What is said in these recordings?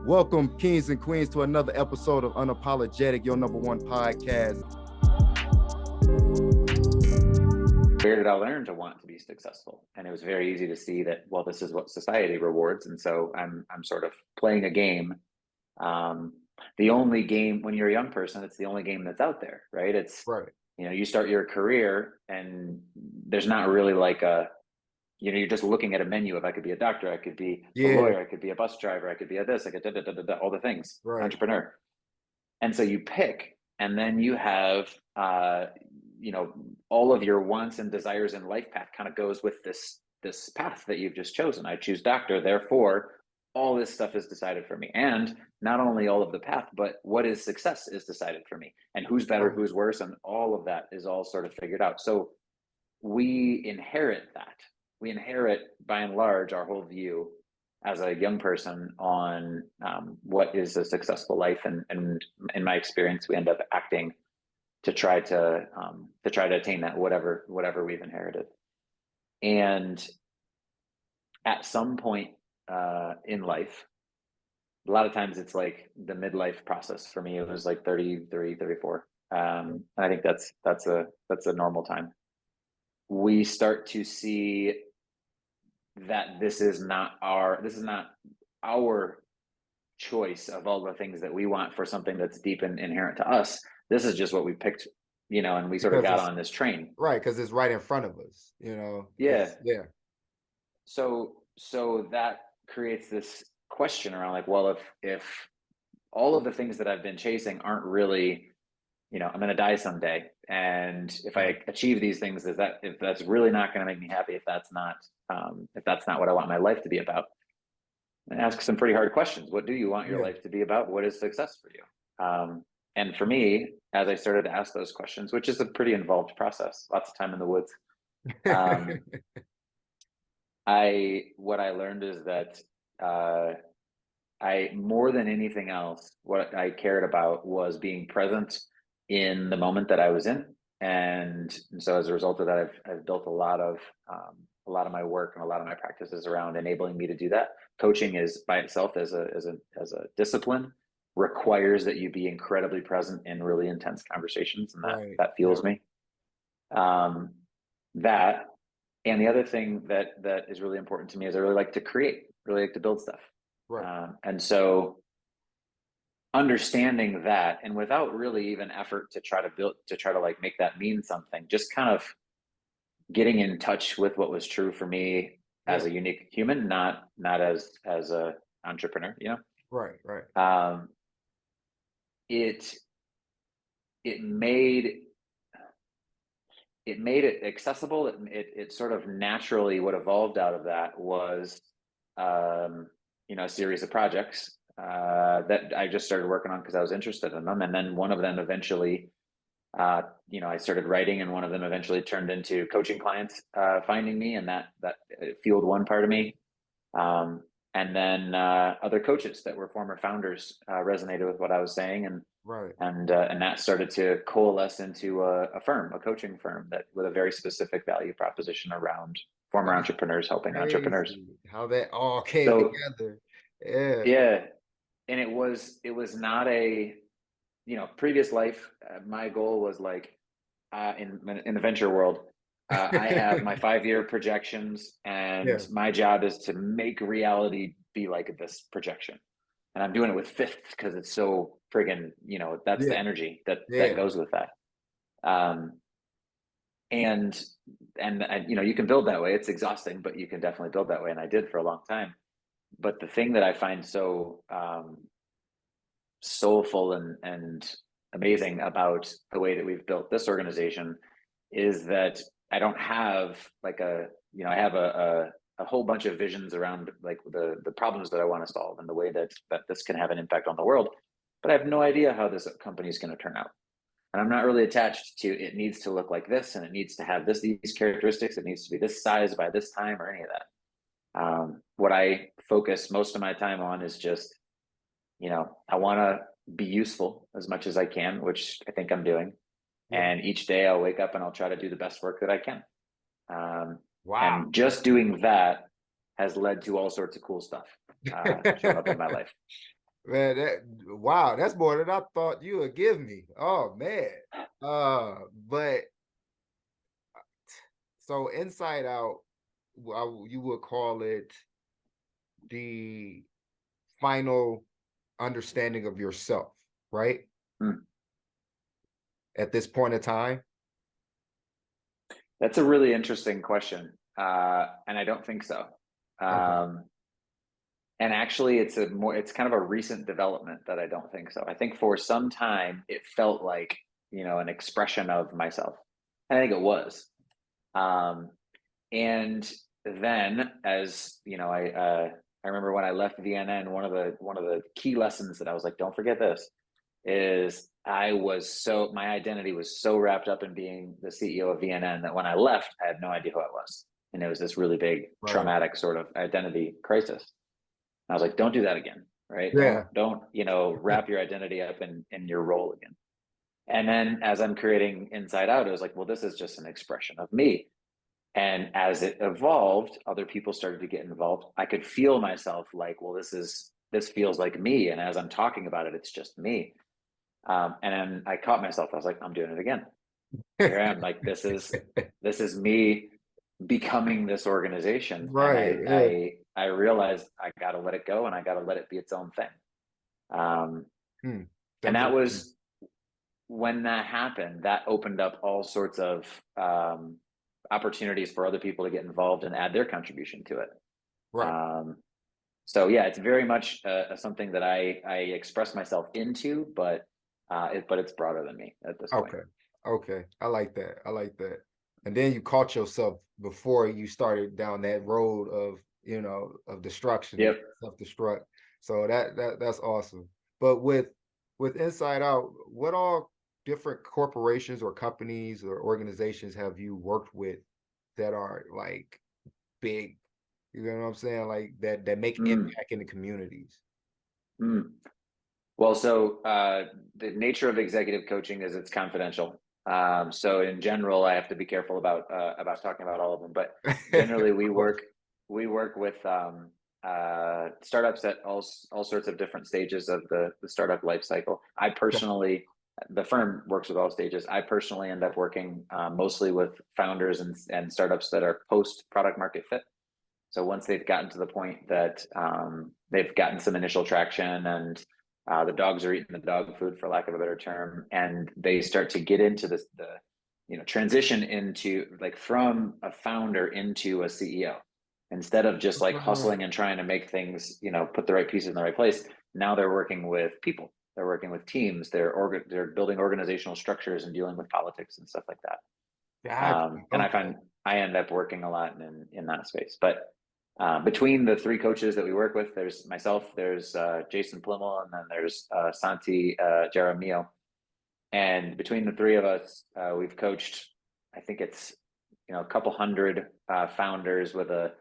Welcome, kings and queens, to another episode of Unapologetic, your number one podcast. Where did I learn to want to be successful? And it was very easy to see that, well, this is what society rewards. And so I'm sort of playing a game. The only game, when you're a young person, it's the only game that's out there, right? It's, right. You start your career and there's not really like you're just looking at a menu of, I could be a doctor, I could be a lawyer, I could be a bus driver, I could be a this, I could all the things, entrepreneur. And so you pick, and then you have, all of your wants and desires in life path kind of goes with this path that you've just chosen. I choose doctor, therefore all this stuff is decided for me. And not only all of the path, but what is success is decided for me, and who's better, who's worse, and all of that is all sort of figured out. So we inherit that. We inherit, by and large, our whole view as a young person on what is a successful life. And in my experience, we end up acting to try to attain that, whatever we've inherited. And at some point in life, a lot of times it's like the midlife process. For me, it was like 33, 34. And I think that's a normal time. We start to see that this is not our choice of all the things that we want for something that's deep and inherent to us. This is just what we picked, and we sort of got on this train. Right, because it's right in front of us, Yeah. So that creates this question around, like, well, if all of the things that I've been chasing aren't really, I'm going to die someday, and if I achieve these things, if that's really not going to make me happy, if that's not what I want my life to be about, and ask some pretty hard questions. What do you want your life to be about? What is success for you? And for me, as I started to ask those questions, which is a pretty involved process, lots of time in the woods, what I learned is that I, more than anything else, what I cared about was being present in the moment that I was in. And so as a result of that, I've built a lot of my work and a lot of my practices around enabling me to do that. Coaching is by itself, as a discipline, requires that you be incredibly present in really intense conversations, and that fuels me. That, and the other thing that is really important to me is I really like to create, really like to build stuff. And so understanding that, and without really even effort to try to like make that mean something, just kind of getting in touch with what was true for me as a unique human, not as a entrepreneur, it made it accessible. It sort of naturally, what evolved out of that was a series of projects that I just started working on because I was interested in them. And then one of them eventually, I started writing, and one of them eventually turned into coaching clients finding me, and that fueled one part of me. And then other coaches that were former founders resonated with what I was saying, and that started to coalesce into a coaching firm that with a very specific value proposition around former entrepreneurs helping entrepreneurs. How that all came together. And it was not a previous life. My goal was like in the venture world, I have my 5-year projections, and my job is to make reality be like this projection, and I'm doing it with fifths because it's so friggin', that's the energy that goes with that. And you can build that way. It's exhausting, but you can definitely build that way, and I did for a long time. But the thing that I find so soulful and amazing about the way that we've built this organization is that I don't have like I have a whole bunch of visions around like the problems that I want to solve and the way that this can have an impact on the world, but I have no idea how this company is going to turn out. And I'm not really attached to it needs to look like this, and it needs to have these characteristics, it needs to be this size by this time, or any of that. What I focus most of my time on is just, I want to be useful as much as I can, which I think I'm doing. And each day I'll wake up and I'll try to do the best work that I can. And just doing that has led to all sorts of cool stuff showing up in my life. Man, wow, that's more than I thought you would give me. Oh man. But so inside out, you would call it the final understanding of yourself, right? Mm. At this point in time. That's a really interesting question. And I don't think so. Okay. And actually it's kind of a recent development that I don't think so. I think for some time it felt like, an expression of myself. I think it was. Um, and then as I remember when I left V.N.N, one of the key lessons that I was like, don't forget this, is my identity was so wrapped up in being the CEO of V.N.N that when I left, I had no idea who I was. And it was this really big Right. traumatic sort of identity crisis. I was like, don't do that again, right? Yeah. Don't wrap your identity up in your role again. And then as I'm creating Inside Out, it was like, well, this is just an expression of me. And as it evolved, other people started to get involved. I could feel myself like, well, this feels like me. And as I'm talking about it, it's just me. And then I caught myself. I was like, I'm doing it again. Here I am. Like this is me becoming this organization. And Right. I Yeah. I I realized I got to let it go and I got to let it be its own thing. Um, Hmm. That and that makes sense. was when that happened. That opened up all sorts of opportunities for other people to get involved and add their contribution to it. Right. Um, so yeah, it's very much something that I express myself into, but it's broader than me at this point. Okay. Okay. I like that. I like that. And then you caught yourself before you started down that road of, of destruction and Yep. self-destruct. So that's awesome. But with Inside Out, what all different corporations or companies or organizations have you worked with that are like big? You know what I'm saying? Like that make Mm, impact in the communities. mm. Well, so the nature of executive coaching is it's confidential. So in general, I have to be careful about talking about all of them. But generally, Of course. we work with startups at all sorts of different stages of the startup life cycle. The firm works with all stages. I personally end up working mostly with founders and startups that are post product market fit. So once they've gotten to the point that they've gotten some initial traction and the dogs are eating the dog food, for lack of a better term, and they start to get into the transition into like from a founder into a CEO, instead of just like hustling and trying to make things, put the right pieces in the right place. Now they're working with people. They're working with teams. They're building organizational structures and dealing with politics and stuff like that. Gotcha. And I Okay. find I end up working a lot in that space. But between the three coaches that we work with, there's myself, there's Jason Plimmel, and then there's Santi Jaramillo. And between the three of us, we've coached, I think it's a couple hundred founders with a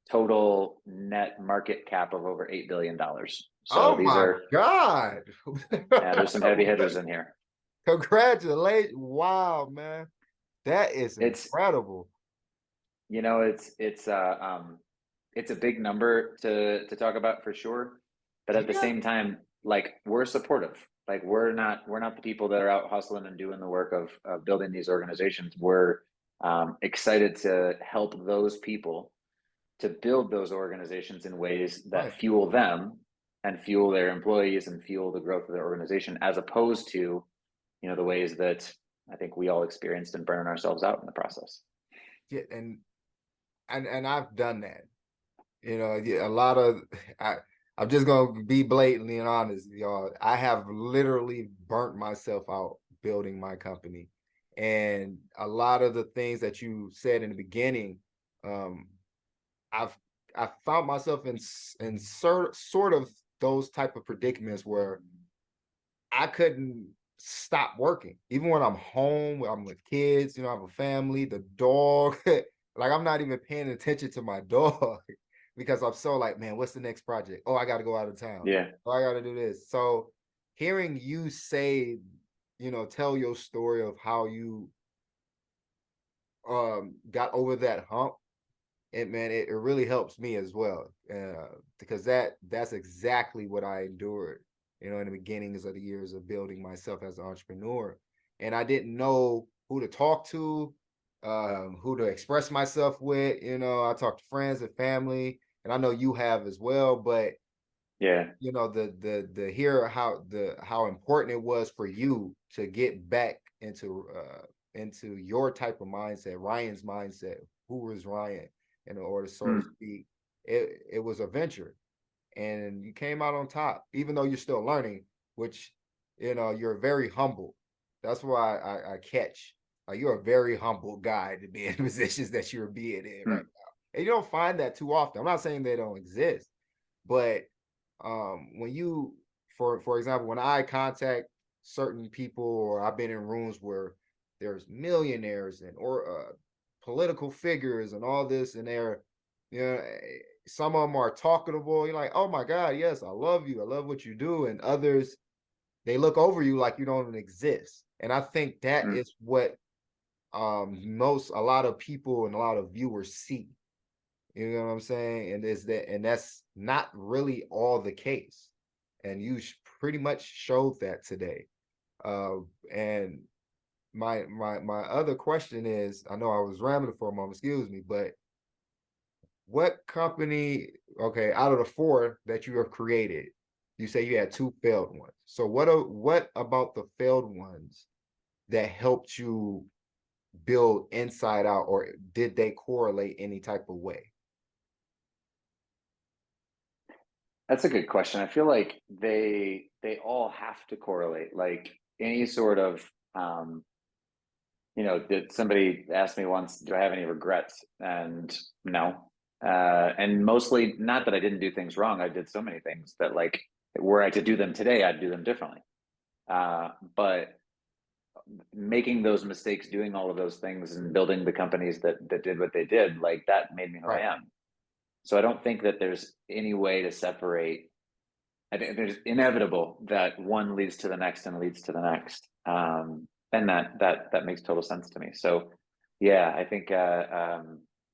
total net market cap of over $8 billion. So Oh these my are God. there's some heavy hitters in here. Congratulations. Wow, man. That is It's incredible. it's a big number to talk about for sure, but at the Yeah. same time, like we're supportive. Like we're not the people that are out hustling and doing the work of building these organizations. We're excited to help those people to build those organizations in ways that Right. fuel them and fuel their employees and fuel the growth of their organization, as opposed to the ways that I think we all experienced and burn ourselves out in the process. Yeah, and I've done that. Yeah, a lot of I'm just gonna be blatantly and honest, y'all. I have literally burnt myself out building my company. And a lot of the things that you said in the beginning, um, I've I found myself in sort of those type of predicaments where I couldn't stop working. Even when I'm home, when I'm with kids, I have a family, the dog, like I'm not even paying attention to my dog because I'm so like, man, what's the next project? Oh, I got to go out of town. Yeah. Oh, I got to do this. So hearing you say, tell your story of how you got over that hump, it really helps me as well. Because that's exactly what I endured. in the beginnings of the years of building myself as an entrepreneur. And I didn't know who to talk to, who to express myself with. I talked to friends and family, and I know you have as well. But Yeah. the hear how important it was for you to get back into your type of mindset, Ryan's mindset. Who was Ryan, in order, so to Mm, speak? It was a venture, and you came out on top, even though you're still learning, which you're very humble. That's why I catch. You're a very humble guy to be in positions that you're being in right mm, now, and you don't find that too often. I'm not saying they don't exist, but when you, for example, when I contact certain people, or I've been in rooms where there's millionaires and or political figures and all this, and they're, some of them are talkable. You're like, oh my God, yes, I love you, I love what you do. And others, they look over you like you don't even exist. And I think that mm. is what a lot of people and a lot of viewers see. You know what I'm saying? And that's not really all the case. And you pretty much showed that today. And my other question is, I know I was rambling for a moment, excuse me, but what company, okay, out of the four that you have created, you say you had two failed ones. So what about the failed ones that helped you build Inside Out, or did they correlate any type of way? That's a good question. I feel like they all have to correlate. Like any sort of did somebody ask me once, do I have any regrets? And no. And mostly not that I didn't do things wrong. I did so many things that, like, were I to do them today, I'd do them differently. But making those mistakes, doing all of those things, and building the companies that did what they did, like, that made me who I Right. am. So I don't think that there's any way to separate. I think there's inevitable that one leads to the next and leads to the next. And that makes total sense to me. So yeah, I think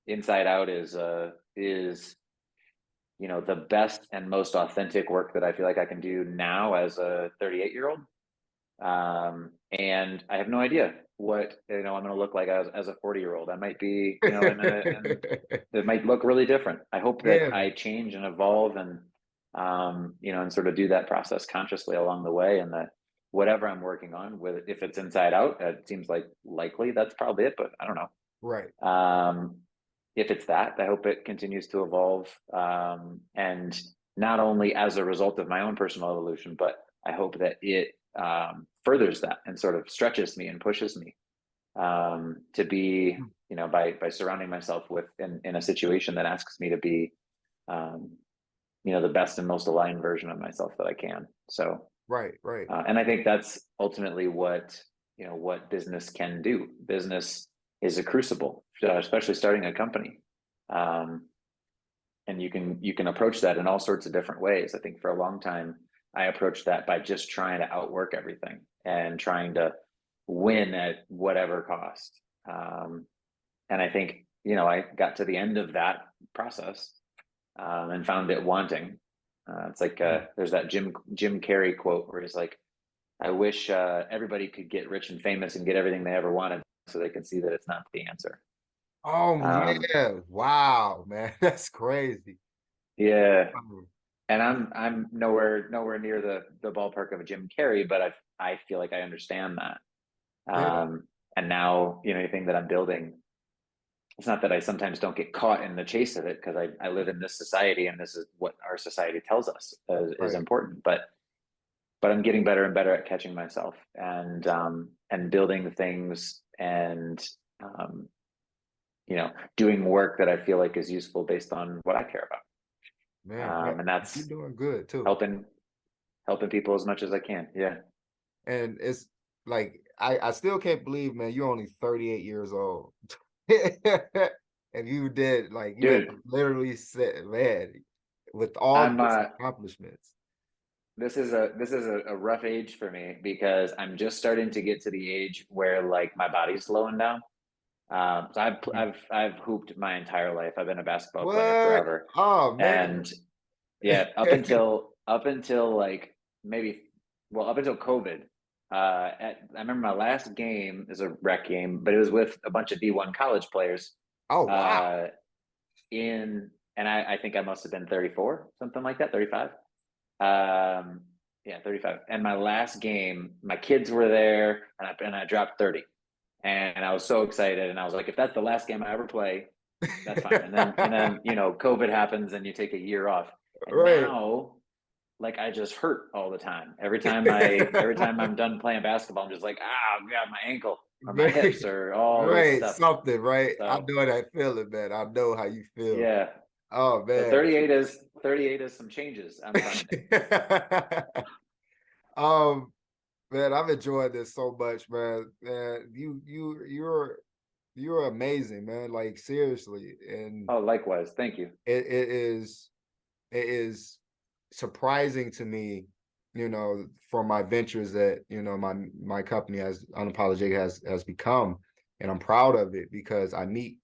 Inside Out is the best and most authentic work that I feel like I can do now as a 38-year-old. And I have no idea what I'm going to look like as a 40-year-old. I might be, and it might look really different. I hope that Yeah, I change and evolve, and sort of do that process consciously along the way, and that whatever I'm working on, with if it's Inside Out, it seems like likely that's probably it, but I don't right, know. If it's that, I hope it continues to evolve, and not only as a result of my own personal evolution, but I hope that it furthers that and sort of stretches me and pushes me to be, by surrounding myself with in a situation that asks me to be, um, the best and most aligned version of myself that I can. So, right, right. and I think that's ultimately what business can do. Business is a crucible, especially starting a company. Um, and you can approach that in all sorts of different ways. I think for a long time I approached that by just trying to outwork everything and trying to win at whatever cost. And I think I got to the end of that process, and found it wanting. It's like Mm. there's that Jim Carrey quote where he's like, "I wish everybody could get rich and famous and get everything they ever wanted, so they can see that it's not the answer." Oh Um, yeah. Wow, man. That's crazy. yeah, Wow. and I'm nowhere near the ballpark of a Jim Carrey, but I feel like I understand that. Yeah, And now, anything that I'm building, it's not that I sometimes don't get caught in the chase of it, because I live in this society and this is what our society tells us is right. important. But I'm getting better and better at catching myself, and building things, and um, doing work that I feel like is useful based on what I care Man, about. And you're that's doing good too. helping people as much as I can. Yeah, And it's like I still can't believe, man, you're only 38 years old. And you have dude. literally said, man, with all I'm these accomplishments. this is a rough age for me, because I'm just starting to get to the age where, like, my body's slowing down. So Mm. I've hooped my entire life. I've been a basketball player What? forever, Oh man. and yeah, up until like maybe, well, up until COVID. I remember my last game is a rec game, but it was with a bunch of D1 college players. Oh wow. Uh, and I think I must have been 34, something like that, 35. Yeah, 35. And my last game, my kids were there, and I dropped 30, and I was so excited, and I was like, if that's the last game I ever play, that's fine. And then COVID happens, and you take a year off, and Right. now like I just hurt all the time. Every time I'm done playing basketball, I'm just like, oh god, my ankle or my hips Right. or all this Right. stuff. Something, right? I So know that feeling, man. I know how you feel. yeah. Oh So man. 38 is some changes I'm finding. um, man, I've enjoyed this so much, man. Man, you're amazing, man. Like seriously. And Oh, likewise. Thank you. it is surprising to me, for my ventures that, my company has Unapologetic has become. And I'm proud of it because I meet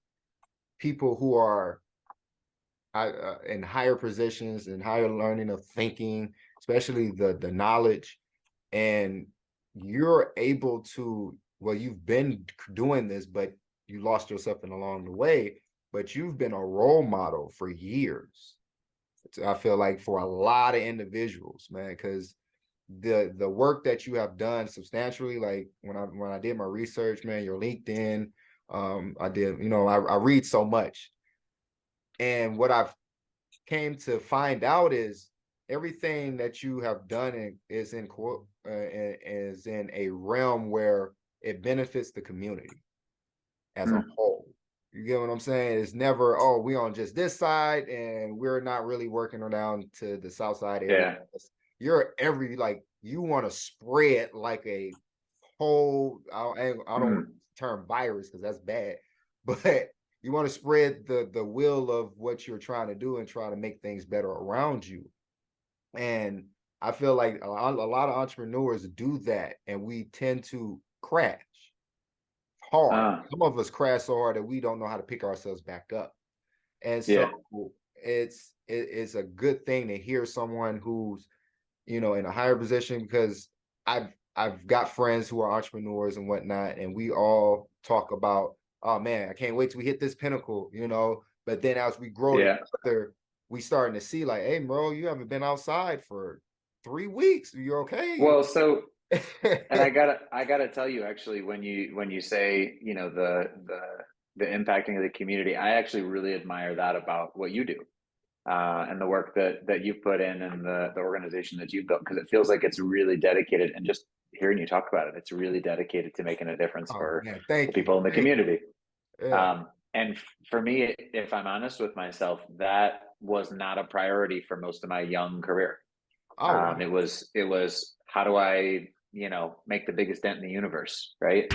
people who are in higher positions and higher learning of thinking, especially the knowledge. And you're able to, well, you've been doing this, but you lost yourself in along the way, but you've been a role model for years. I feel like for a lot of individuals, man, because the work that you have done substantially, like when I did my research, man, your LinkedIn, I did, I read so much. And what I've came to find out is everything that you have done is in quote is in a realm where it benefits the community as a Mm, whole. You get what I'm saying? It's never, oh, we on just this side and we're not really working down to the south side area. yeah. You're like you want to spread like a whole, I don't want Mm, the term virus because that's bad, but you want to spread the will of what you're trying to do and try to make things better around you. And I feel like a lot of entrepreneurs do that, and we tend to crash hard. uh, Some of us crash so hard that we don't know how to pick ourselves back up. And so yeah. it's a good thing to hear someone who's, in a higher position, because I've got friends who are entrepreneurs and whatnot, and we all talk about, oh man, I can't wait till we hit this pinnacle, But then as we grow Yeah. together, we starting to see like, hey, bro, you haven't been outside for 3 weeks. You're okay. Well, so and I gotta tell you, actually, when you say, the impacting of the community, I actually really admire that about what you do, and the work that you've put in, and the organization that you've built, because it feels like it's really dedicated. And just hearing you talk about it, it's really dedicated to making a difference Oh for man, the thank you. people in the Thank community. you. Yeah. And for me, if I'm honest with myself, that was not a priority for most of my young career. Oh wow. It was how do I make the biggest dent in the universe, right?